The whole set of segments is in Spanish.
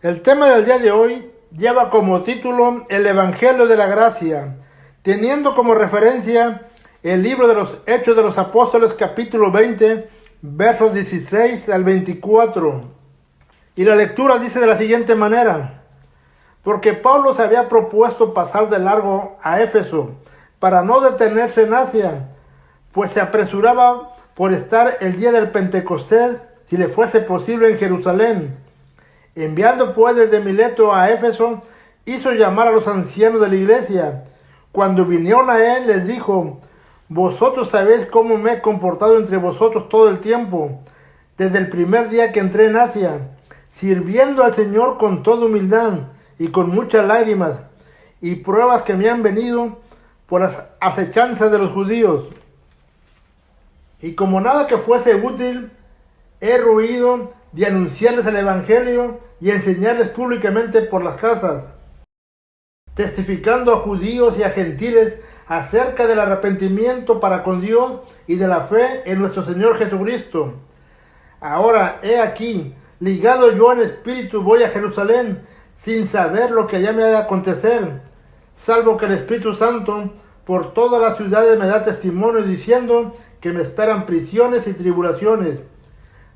El tema del día de hoy lleva como título el Evangelio de la Gracia, teniendo como referencia el libro de los Hechos de los Apóstoles, capítulo 20, versos 16 al 24. Y la lectura dice de la siguiente manera: porque Pablo se había propuesto pasar de largo a Éfeso para no detenerse en Asia, pues se apresuraba por estar el día del Pentecostés, si le fuese posible, en Jerusalén. Enviando pues desde Mileto a Éfeso, hizo llamar a los ancianos de la iglesia. Cuando vinieron a él, les dijo: vosotros sabéis cómo me he comportado entre vosotros todo el tiempo, desde el primer día que entré en Asia, sirviendo al Señor con toda humildad y con muchas lágrimas y pruebas que me han venido por las acechanzas de los judíos. Y como nada que fuese útil, he ruido de anunciarles el Evangelio y enseñarles públicamente por las casas, testificando a judíos y a gentiles acerca del arrepentimiento para con Dios y de la fe en nuestro Señor Jesucristo. Ahora, he aquí, ligado yo en espíritu, voy a Jerusalén, sin saber lo que allá me ha de acontecer, salvo que el Espíritu Santo por todas las ciudades me da testimonio diciendo que me esperan prisiones y tribulaciones.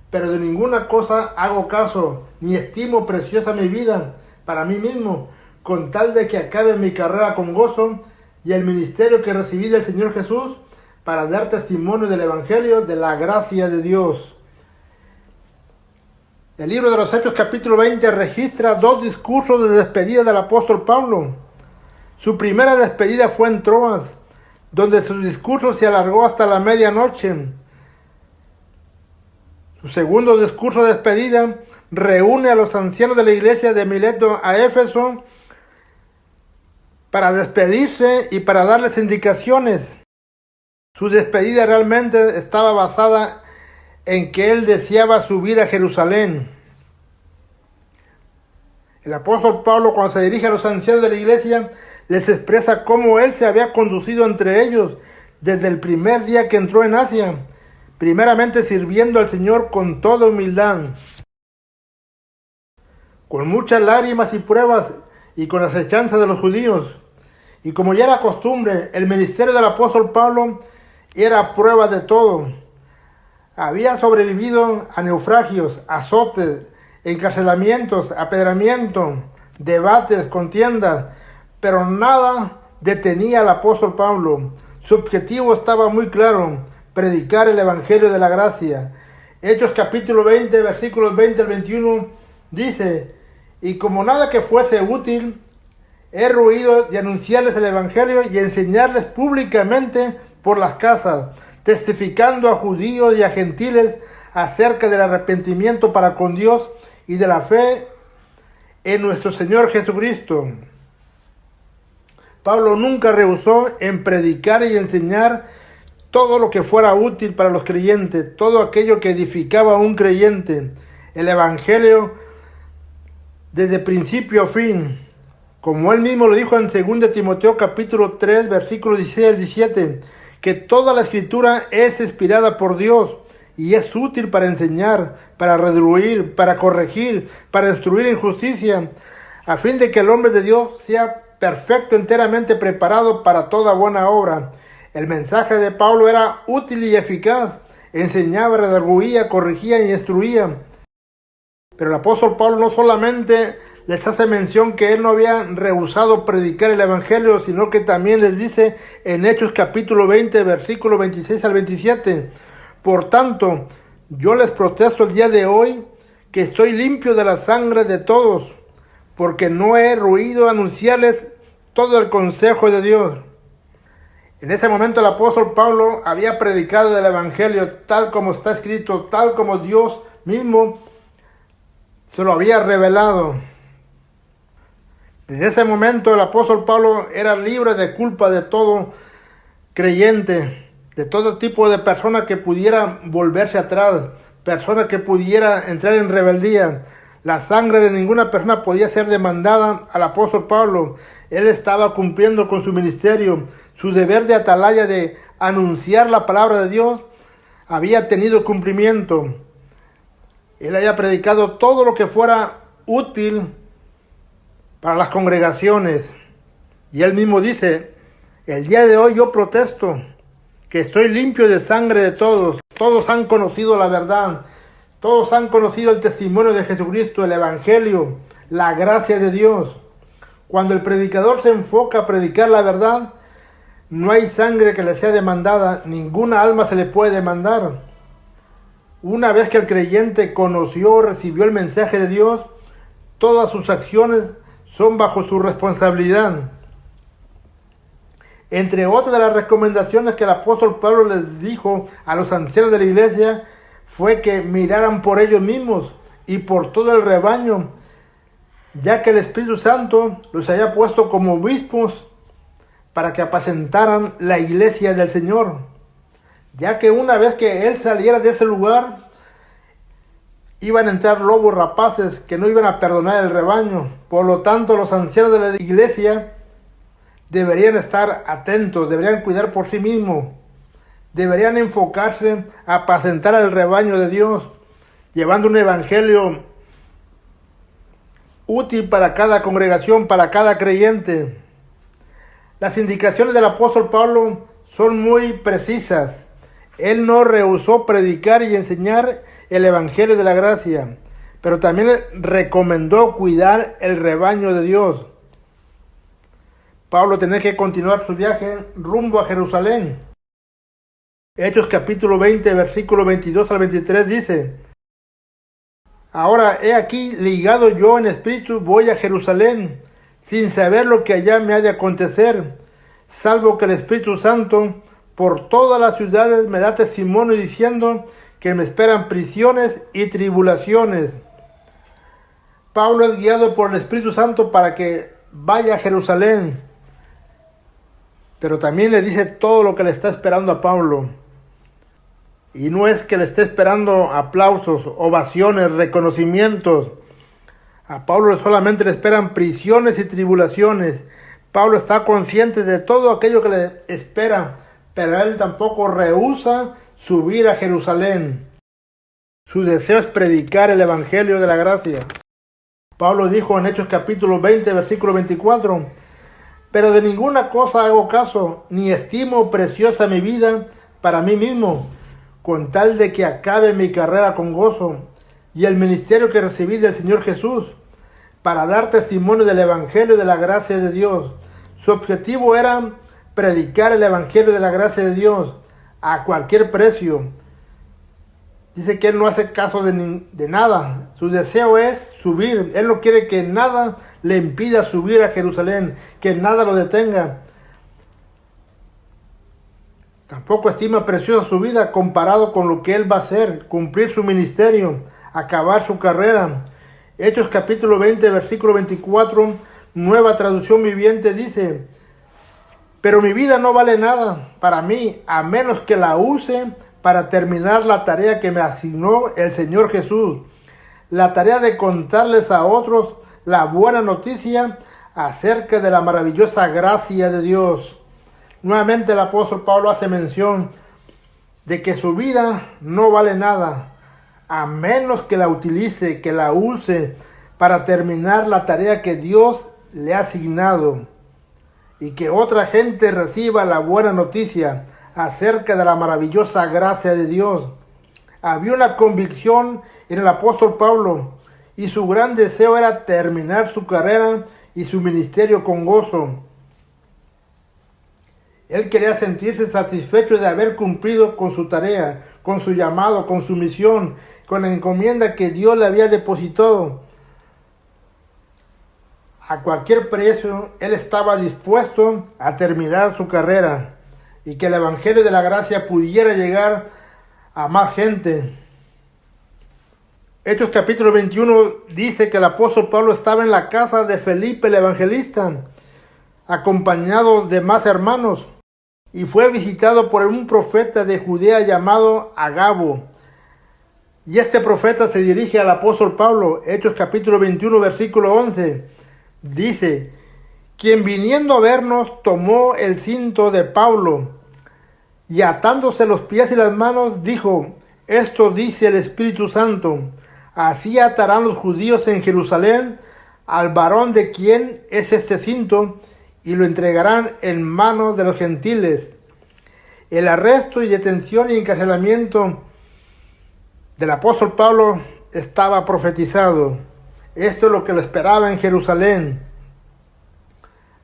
Pero de ninguna cosa hago caso, ni estimo preciosa mi vida para mí mismo, con tal de que acabe mi carrera con gozo y el ministerio que recibí del Señor Jesús, para dar testimonio del Evangelio de la gracia de Dios. El libro de los Hechos, capítulo 20, registra dos discursos de despedida del apóstol Pablo. Su primera despedida fue en Troas, donde su discurso se alargó hasta la medianoche. Su segundo discurso de despedida reúne a los ancianos de la iglesia de Mileto a Éfeso para despedirse y para darles indicaciones. Su despedida realmente estaba basada en que él deseaba subir a Jerusalén. El apóstol Pablo, cuando se dirige a los ancianos de la iglesia, les expresa cómo él se había conducido entre ellos desde el primer día que entró en Asia, primeramente sirviendo al Señor con toda humildad, con muchas lágrimas y pruebas y con acechanza de los judíos. Y como ya era costumbre, el ministerio del apóstol Pablo era prueba de todo. Había sobrevivido a naufragios, azotes, encarcelamientos, apedramiento, debates, contiendas, pero nada detenía al apóstol Pablo. Su objetivo estaba muy claro: predicar el Evangelio de la Gracia. Hechos capítulo 20, versículos 20 al 21, dice: y como nada que fuese útil, he ruido de anunciarles el Evangelio y enseñarles públicamente por las casas, testificando a judíos y a gentiles acerca del arrepentimiento para con Dios y de la fe en nuestro Señor Jesucristo. Pablo nunca rehusó en predicar y enseñar todo lo que fuera útil para los creyentes, todo aquello que edificaba a un creyente, el Evangelio desde principio a fin. Como él mismo lo dijo en 2 Timoteo capítulo 3, versículos 16 al 17, que toda la escritura es inspirada por Dios y es útil para enseñar, para redarguir, para corregir, para instruir en justicia, a fin de que el hombre de Dios sea perfecto, enteramente preparado para toda buena obra. El mensaje de Pablo era útil y eficaz, enseñaba, redarguía, corregía y instruía. Pero el apóstol Pablo no solamente les hace mención que él no había rehusado predicar el Evangelio, sino que también les dice en Hechos capítulo 20, versículo 26 al 27, por tanto, yo les protesto el día de hoy que estoy limpio de la sangre de todos, porque no he ruido anunciarles todo el consejo de Dios. En ese momento el apóstol Pablo había predicado el Evangelio tal como está escrito, tal como Dios mismo se lo había revelado. En ese momento el apóstol Pablo era libre de culpa de todo creyente, de todo tipo de persona que pudiera volverse atrás, persona que pudiera entrar en rebeldía. La sangre de ninguna persona podía ser demandada al apóstol Pablo. Él estaba cumpliendo con su ministerio. Su deber de atalaya de anunciar la palabra de Dios había tenido cumplimiento. Él había predicado todo lo que fuera útil para las congregaciones. Y él mismo dice, el día de hoy yo protesto que estoy limpio de sangre de todos. Todos han conocido la verdad. Todos han conocido el testimonio de Jesucristo, el Evangelio, la gracia de Dios. Cuando el predicador se enfoca a predicar la verdad, no hay sangre que le sea demandada, ninguna alma se le puede demandar. Una vez que el creyente conoció, recibió el mensaje de Dios, todas sus acciones son bajo su responsabilidad. Entre otras de las recomendaciones que el apóstol Pablo les dijo a los ancianos de la iglesia, fue que miraran por ellos mismos y por todo el rebaño, ya que el Espíritu Santo los haya puesto como obispos para que apacentaran la iglesia del Señor, ya que una vez que él saliera de ese lugar, iban a entrar lobos rapaces que no iban a perdonar el rebaño. Por lo tanto, los ancianos de la iglesia deberían estar atentos, deberían cuidar por sí mismos, deberían enfocarse a apacentar al rebaño de Dios, llevando un evangelio útil para cada congregación, para cada creyente. Las indicaciones del apóstol Pablo son muy precisas. Él no rehusó predicar y enseñar el evangelio de la gracia, pero también recomendó cuidar el rebaño de Dios. Pablo tenía que continuar su viaje rumbo a Jerusalén. Hechos capítulo 20, versículo 22 al 23 dice: Ahora he aquí, ligado yo en espíritu, voy a Jerusalén, sin saber lo que allá me ha de acontecer, salvo que el Espíritu Santo por todas las ciudades me da testimonio diciendo que me esperan prisiones y tribulaciones. Pablo es guiado por el Espíritu Santo para que vaya a Jerusalén, pero también le dice todo lo que le está esperando a Pablo. Y no es que le esté esperando aplausos, ovaciones, reconocimientos. A Pablo solamente le esperan prisiones y tribulaciones. Pablo está consciente de todo aquello que le espera, pero él tampoco rehúsa subir a Jerusalén. Su deseo es predicar el evangelio de la gracia. Pablo dijo en Hechos capítulo 20, versículo 24: Pero de ninguna cosa hago caso, ni estimo preciosa mi vida para mí mismo, con tal de que acabe mi carrera con gozo y el ministerio que recibí del Señor Jesús, para dar testimonio del evangelio de la gracia de Dios. Su objetivo era predicar el evangelio de la gracia de Dios a cualquier precio. Dice que él no hace caso de nada. Su deseo es subir. Él no quiere que nada le impida subir a Jerusalén, que nada lo detenga. Tampoco estima preciosa su vida comparado con lo que él va a hacer, cumplir su ministerio, acabar su carrera. Hechos capítulo 20, versículo 24, nueva traducción viviente dice: Pero mi vida no vale nada para mí, a menos que la use para terminar la tarea que me asignó el Señor Jesús, la tarea de contarles a otros la buena noticia acerca de la maravillosa gracia de Dios. Nuevamente el apóstol Pablo hace mención de que su vida no vale nada, a menos que la utilice, que la use para terminar la tarea que Dios le ha asignado y que otra gente reciba la buena noticia acerca de la maravillosa gracia de Dios. Había una convicción en el apóstol Pablo y su gran deseo era terminar su carrera y su ministerio con gozo. Él quería sentirse satisfecho de haber cumplido con su tarea, con su llamado, con su misión, con la encomienda que Dios le había depositado. A cualquier precio, él estaba dispuesto a terminar su carrera y que el evangelio de la gracia pudiera llegar a más gente. Hechos capítulo 21 dice que el apóstol Pablo estaba en la casa de Felipe el evangelista, acompañado de más hermanos, y fue visitado por un profeta de Judea llamado Agabo. Y este profeta se dirige al apóstol Pablo. Hechos capítulo 21, versículo 11. Dice: quien viniendo a vernos tomó el cinto de Pablo y atándose los pies y las manos dijo: esto dice el Espíritu Santo, Así atarán los judíos en Jerusalén al varón de quien es este cinto y lo entregarán en manos de los gentiles. El arresto y detención y encarcelamiento del apóstol Pablo estaba profetizado. Esto es lo que lo esperaba en Jerusalén.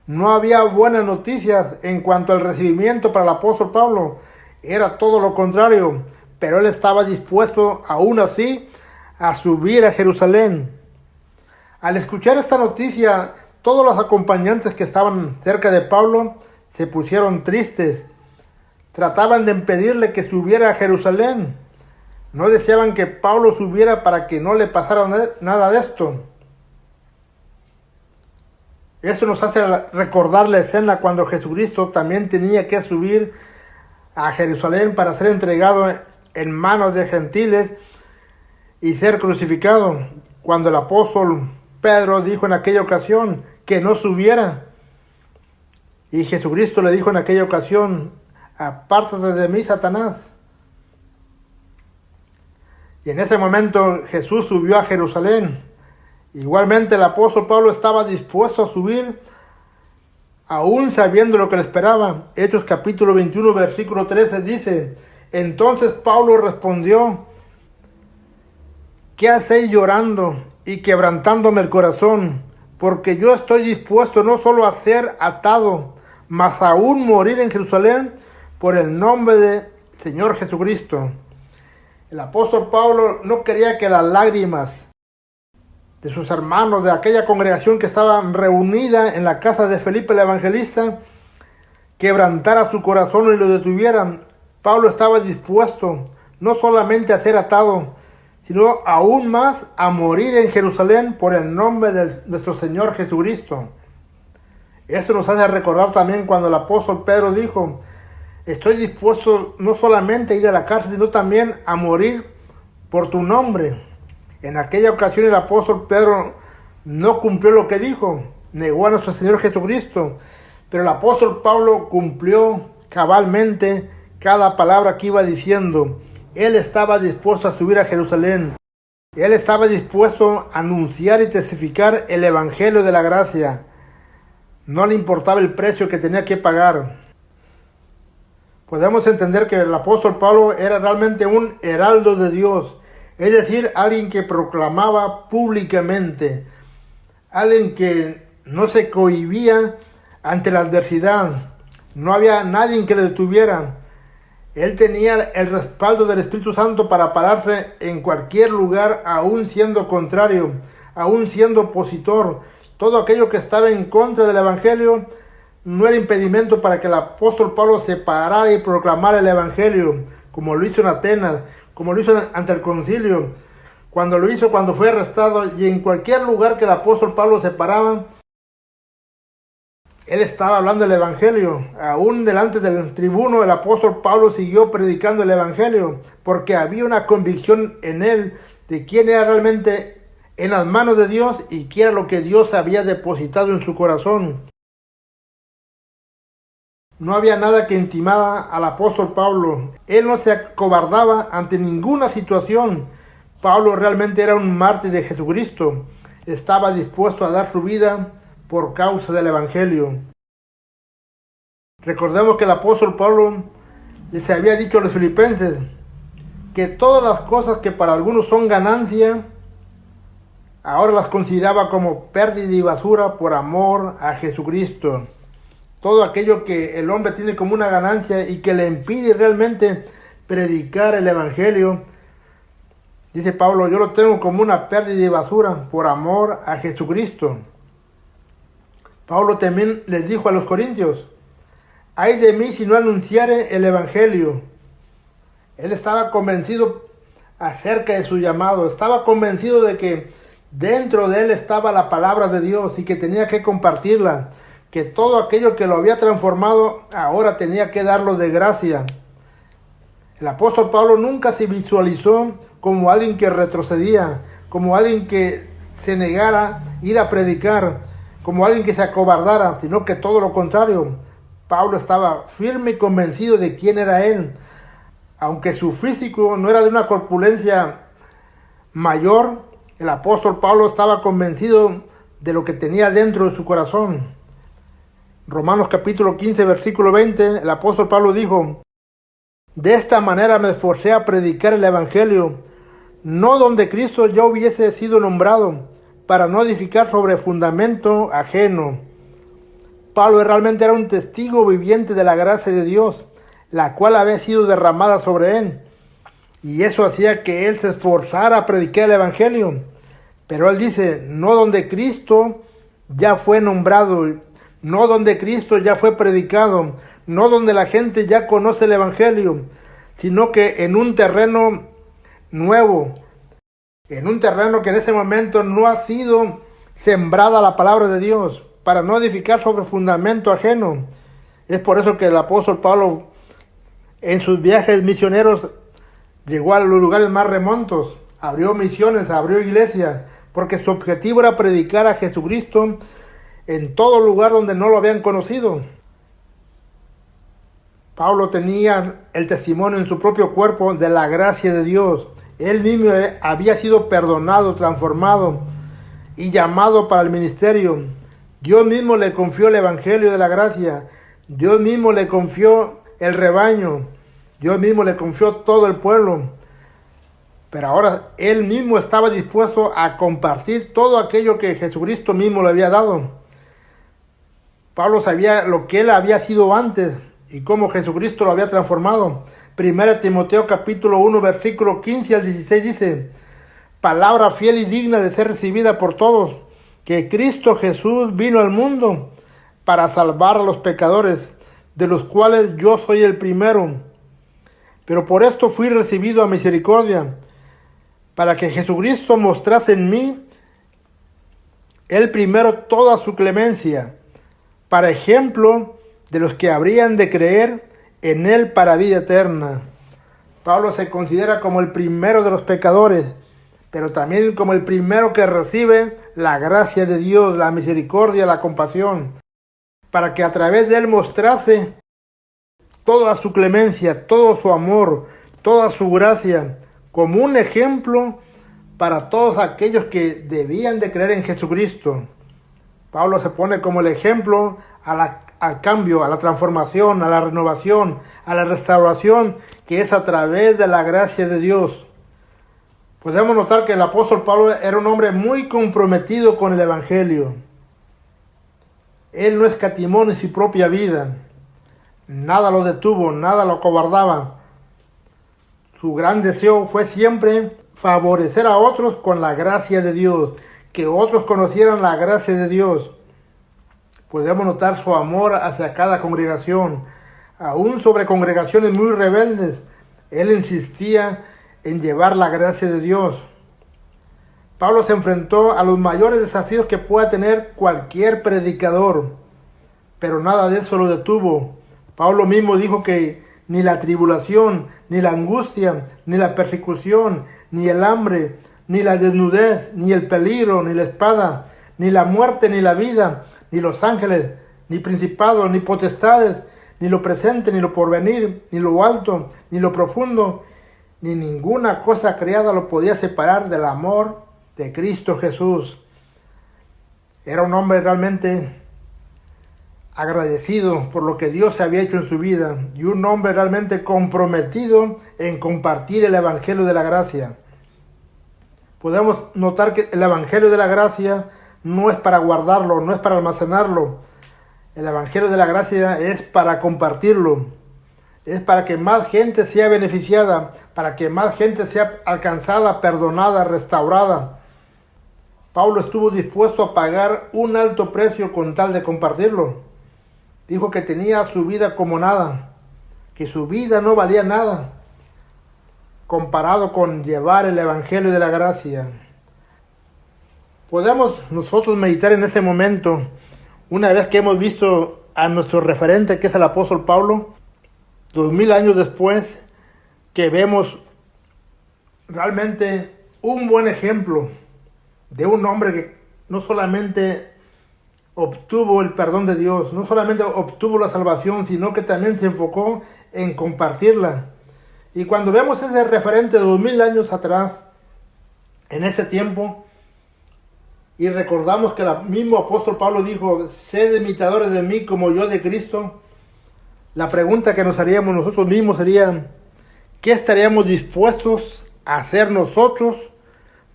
No había buenas noticias en cuanto al recibimiento para el apóstol Pablo. Era todo lo contrario, pero él estaba dispuesto aún así a subir a Jerusalén. Al escuchar esta noticia, todos los acompañantes que estaban cerca de Pablo se pusieron tristes. Trataban de impedirle que subiera a Jerusalén. No deseaban que Pablo subiera para que no le pasara nada de esto. Esto nos hace recordar la escena cuando Jesucristo también tenía que subir a Jerusalén para ser entregado en manos de gentiles y ser crucificado. Cuando el apóstol Pedro dijo en aquella ocasión que no subiera, y Jesucristo le dijo en aquella ocasión: apártate de mí, Satanás. Y en ese momento Jesús subió a Jerusalén. Igualmente el apóstol Pablo estaba dispuesto a subir, aún sabiendo lo que le esperaba. Hechos capítulo 21, versículo 13 dice: entonces Pablo respondió: ¿qué hacéis llorando y quebrantándome el corazón? Porque yo estoy dispuesto no solo a ser atado, mas aún morir en Jerusalén por el nombre del Señor Jesucristo. El apóstol Pablo no quería que las lágrimas de sus hermanos, de aquella congregación que estaba reunida en la casa de Felipe el Evangelista, quebrantara su corazón y lo detuvieran. Pablo estaba dispuesto no solamente a ser atado, sino aún más a morir en Jerusalén por el nombre de nuestro Señor Jesucristo. Eso nos hace recordar también cuando el apóstol Pedro dijo: estoy dispuesto no solamente a ir a la cárcel, sino también a morir por tu nombre. En aquella ocasión el apóstol Pedro no cumplió lo que dijo, negó a nuestro Señor Jesucristo, pero el apóstol Pablo cumplió cabalmente cada palabra que iba diciendo. Él estaba dispuesto a subir a Jerusalén. Él estaba dispuesto a anunciar y testificar el evangelio de la gracia. No le importaba el precio que tenía que pagar. Podemos entender que el apóstol Pablo era realmente un heraldo de Dios, es decir, alguien que proclamaba públicamente, alguien que no se cohibía ante la adversidad. No había nadie que le detuviera. Él tenía el respaldo del Espíritu Santo para pararse en cualquier lugar, aún siendo contrario, aún siendo opositor. Todo aquello que estaba en contra del Evangelio no era impedimento para que el apóstol Pablo se parara y proclamara el Evangelio, como lo hizo en Atenas, como lo hizo ante el concilio, cuando lo hizo cuando fue arrestado, y en cualquier lugar que el apóstol Pablo se paraba, él estaba hablando del Evangelio. Aún delante del tribuno, el apóstol Pablo siguió predicando el Evangelio, porque había una convicción en él de quién era realmente en las manos de Dios y qué era lo que Dios había depositado en su corazón. No había nada que intimara al apóstol Pablo. Él no se acobardaba ante ninguna situación. Pablo realmente era un mártir de Jesucristo. Estaba dispuesto a dar su vida por causa del Evangelio. Recordemos que el apóstol Pablo les había dicho a los filipenses que todas las cosas que para algunos son ganancia, ahora las consideraba como pérdida y basura por amor a Jesucristo. Todo aquello que el hombre tiene como una ganancia y que le impide realmente predicar el Evangelio, dice Pablo, yo lo tengo como una pérdida y basura por amor a Jesucristo. Pablo también les dijo a los corintios: ay de mí si no anunciare el Evangelio. Él estaba convencido acerca de su llamado, estaba convencido de que dentro de él estaba la palabra de Dios y que tenía que compartirla, que todo aquello que lo había transformado ahora tenía que darlo de gracia. El apóstol Pablo nunca se visualizó como alguien que retrocedía, como alguien que se negara a ir a predicar, como alguien que se acobardara, sino que todo lo contrario. Pablo estaba firme y convencido de quién era él. Aunque su físico no era de una corpulencia mayor, el apóstol Pablo estaba convencido de lo que tenía dentro de su corazón. Romanos capítulo 15, versículo 20, el apóstol Pablo dijo: de esta manera me esforcé a predicar el evangelio, no donde Cristo ya hubiese sido nombrado, para no edificar sobre fundamento ajeno. Pablo realmente era un testigo viviente de la gracia de Dios, la cual había sido derramada sobre él. Y eso hacía que él se esforzara a predicar el evangelio. Pero él dice, no donde Cristo ya fue nombrado, no donde Cristo ya fue predicado, no donde la gente ya conoce el evangelio, sino que en un terreno nuevo, en un terreno que en ese momento no ha sido sembrada la palabra de Dios, para no edificar sobre fundamento ajeno. Es por eso que el apóstol Pablo en sus viajes misioneros llegó a los lugares más remotos, abrió misiones, abrió iglesias, porque su objetivo era predicar a Jesucristo en todo lugar donde no lo habían conocido. Pablo tenía el testimonio en su propio cuerpo de la gracia de Dios. Él mismo había sido perdonado, transformado y llamado para el ministerio. Dios mismo le confió el evangelio de la gracia. Dios mismo le confió el rebaño. Dios mismo le confió todo el pueblo. Pero ahora él mismo estaba dispuesto a compartir todo aquello que Jesucristo mismo le había dado. Pablo sabía lo que él había sido antes y cómo Jesucristo lo había transformado. 1 Timoteo capítulo 1 versículo 15 al 16 dice: palabra fiel y digna de ser recibida por todos, que Cristo Jesús vino al mundo para salvar a los pecadores, de los cuales yo soy el primero. Pero por esto fui recibido a misericordia, para que Jesucristo mostrase en mí el primero toda su clemencia, para ejemplo de los que habrían de creer en él para vida eterna. Pablo se considera como el primero de los pecadores, pero también como el primero que recibe la gracia de Dios, la misericordia, la compasión, para que a través de él mostrase toda su clemencia, todo su amor, toda su gracia, como un ejemplo para todos aquellos que debían de creer en Jesucristo. Pablo se pone como el ejemplo al cambio, a la transformación, a la renovación, a la restauración, que es a través de la gracia de Dios. Podemos notar que el apóstol Pablo era un hombre muy comprometido con el evangelio. Él no escatimó ni su propia vida. Nada lo detuvo, nada lo acobardaba. Su gran deseo fue siempre favorecer a otros con la gracia de Dios, que otros conocieran la gracia de Dios. Podemos notar su amor hacia cada congregación, aún sobre congregaciones muy rebeldes. Él insistía en llevar la gracia de Dios. Pablo se enfrentó a los mayores desafíos que pueda tener cualquier predicador, pero nada de eso lo detuvo. Pablo mismo dijo que ni la tribulación, ni la angustia, ni la persecución, ni el hambre, ni la desnudez, ni el peligro, ni la espada, ni la muerte, ni la vida, ni los ángeles, ni principados, ni potestades, ni lo presente, ni lo porvenir, ni lo alto, ni lo profundo, ni ninguna cosa creada lo podía separar del amor de Cristo Jesús. Era un hombre realmente agradecido por lo que Dios había hecho en su vida y un hombre realmente comprometido en compartir el evangelio de la gracia. Podemos notar que el evangelio de la gracia no es para guardarlo, no es para almacenarlo. El evangelio de la gracia es para compartirlo. Es para que más gente sea beneficiada, para que más gente sea alcanzada, perdonada, restaurada. Pablo estuvo dispuesto a pagar un alto precio con tal de compartirlo. Dijo que tenía su vida como nada, que su vida no valía nada, comparado con llevar el evangelio de la gracia. Podemos nosotros meditar en ese momento, una vez que hemos visto a nuestro referente, que es el apóstol Pablo, 2000 años después, que vemos realmente un buen ejemplo de un hombre que no solamente obtuvo el perdón de Dios, no solamente obtuvo la salvación, sino que también se enfocó en compartirla. Y cuando vemos ese referente de 2000 años atrás, en este tiempo y recordamos que el mismo apóstol Pablo dijo, sed imitadores de mí como yo de Cristo, la pregunta que nos haríamos nosotros mismos sería, ¿qué estaríamos dispuestos a hacer nosotros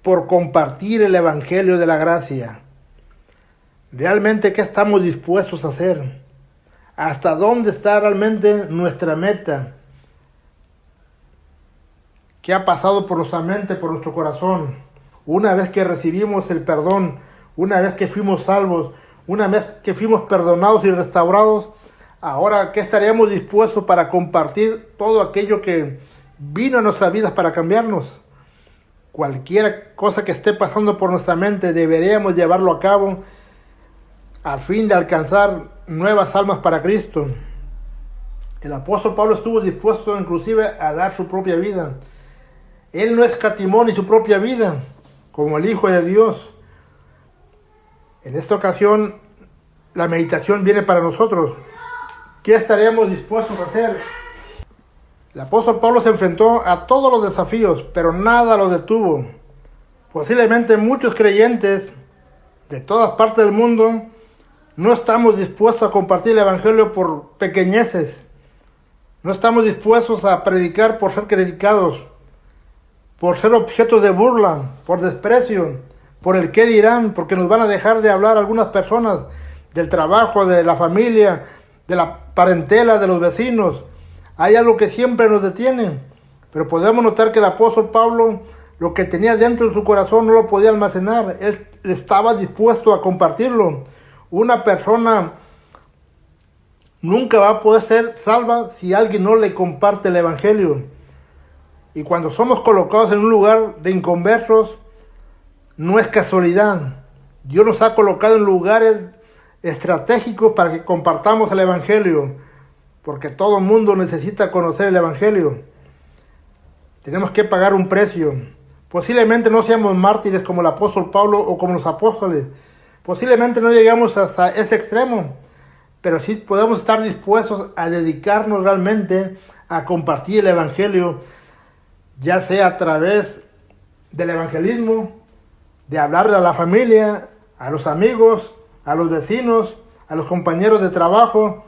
por compartir el Evangelio de la gracia? ¿Realmente qué estamos dispuestos a hacer? ¿Hasta dónde está realmente nuestra meta? ¿Qué ha pasado por nuestra mente, por nuestro corazón? Una vez que recibimos el perdón, una vez que fuimos salvos, una vez que fuimos perdonados y restaurados, ahora, ¿qué estaríamos dispuestos para compartir todo aquello que vino a nuestras vidas para cambiarnos? Cualquier cosa que esté pasando por nuestra mente, deberíamos llevarlo a cabo a fin de alcanzar nuevas almas para Cristo. El apóstol Pablo estuvo dispuesto inclusive a dar su propia vida. Él no escatimó ni su propia vida, como el Hijo de Dios. En esta ocasión, la meditación viene para nosotros. ¿Qué estaríamos dispuestos a hacer? El apóstol Pablo se enfrentó a todos los desafíos, pero nada lo detuvo. Posiblemente muchos creyentes de todas partes del mundo no estamos dispuestos a compartir el Evangelio por pequeñeces. No estamos dispuestos a predicar por ser criticados, por ser objetos de burla, por desprecio, por el qué dirán, porque nos van a dejar de hablar algunas personas del trabajo, de la familia, de la parentela, de los vecinos. Hay algo que siempre nos detiene, pero podemos notar que el apóstol Pablo, lo que tenía dentro de su corazón no lo podía almacenar. Él estaba dispuesto a compartirlo. Una persona nunca va a poder ser salva si alguien no le comparte el Evangelio. Y cuando somos colocados en un lugar de inconversos, no es casualidad. Dios nos ha colocado en lugares estratégicos para que compartamos el Evangelio, porque todo el mundo necesita conocer el Evangelio. Tenemos que pagar un precio. Posiblemente no seamos mártires como el apóstol Pablo o como los apóstoles. Posiblemente no llegamos hasta ese extremo, pero sí podemos estar dispuestos a dedicarnos realmente a compartir el Evangelio, ya sea a través del evangelismo, de hablarle a la familia, a los amigos, a los vecinos, a los compañeros de trabajo,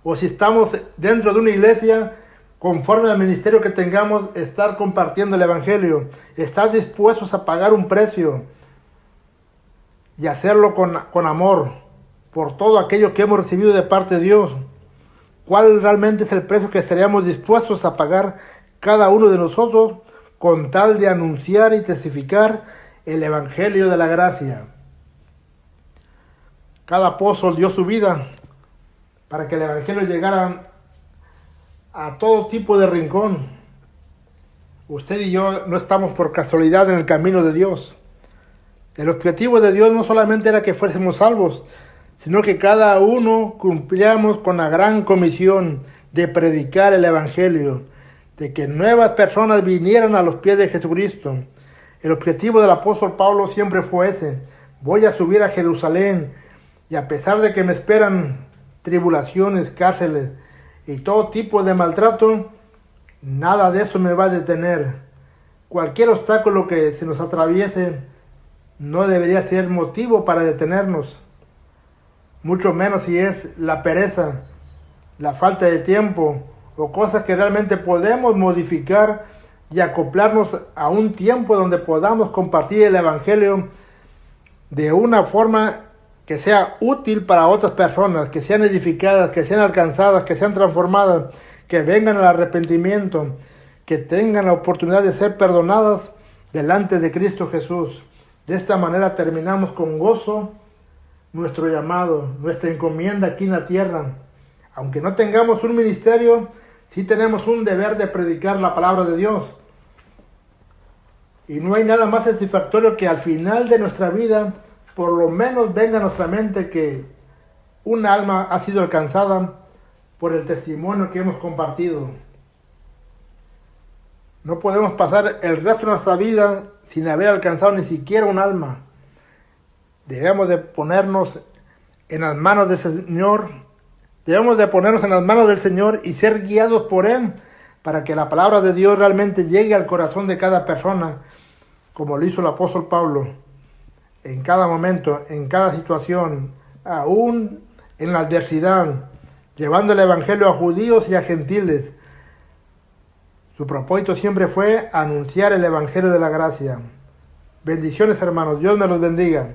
o si estamos dentro de una iglesia, conforme al ministerio que tengamos, estar compartiendo el Evangelio, estar dispuestos a pagar un precio y hacerlo con amor por todo aquello que hemos recibido de parte de Dios. ¿Cuál realmente es el precio que estaríamos dispuestos a pagar cada uno de nosotros con tal de anunciar y testificar el Evangelio de la gracia? Cada apóstol dio su vida para que el Evangelio llegara a todo tipo de rincón. Usted y yo no estamos por casualidad en el camino de Dios. El objetivo de Dios no solamente era que fuésemos salvos, sino que cada uno cumpliéramos con la gran comisión de predicar el Evangelio, de que nuevas personas vinieran a los pies de Jesucristo. El objetivo del apóstol Pablo siempre fue ese: voy a subir a Jerusalén, y a pesar de que me esperan tribulaciones, cárceles y todo tipo de maltrato, nada de eso me va a detener. Cualquier obstáculo que se nos atraviese no debería ser motivo para detenernos, mucho menos si es la pereza, la falta de tiempo o cosas que realmente podemos modificar y acoplarnos a un tiempo donde podamos compartir el Evangelio de una forma que sea útil para otras personas, que sean edificadas, que sean alcanzadas, que sean transformadas, que vengan al arrepentimiento, que tengan la oportunidad de ser perdonadas delante de Cristo Jesús. De esta manera terminamos con gozo nuestro llamado, nuestra encomienda aquí en la tierra. Aunque no tengamos un ministerio, sí tenemos un deber de predicar la palabra de Dios. Y no hay nada más satisfactorio que al final de nuestra vida, por lo menos venga a nuestra mente que un alma ha sido alcanzada por el testimonio que hemos compartido. No podemos pasar el resto de nuestra vida sin haber alcanzado ni siquiera un alma. Debemos de ponernos en las manos del Señor. Debemos de ponernos en las manos del Señor y ser guiados por Él para que la palabra de Dios realmente llegue al corazón de cada persona como lo hizo el apóstol Pablo, en cada momento, en cada situación, aún en la adversidad, llevando el evangelio a judíos y a gentiles. Su propósito siempre fue anunciar el evangelio de la gracia. Bendiciones, hermanos. Dios me los bendiga.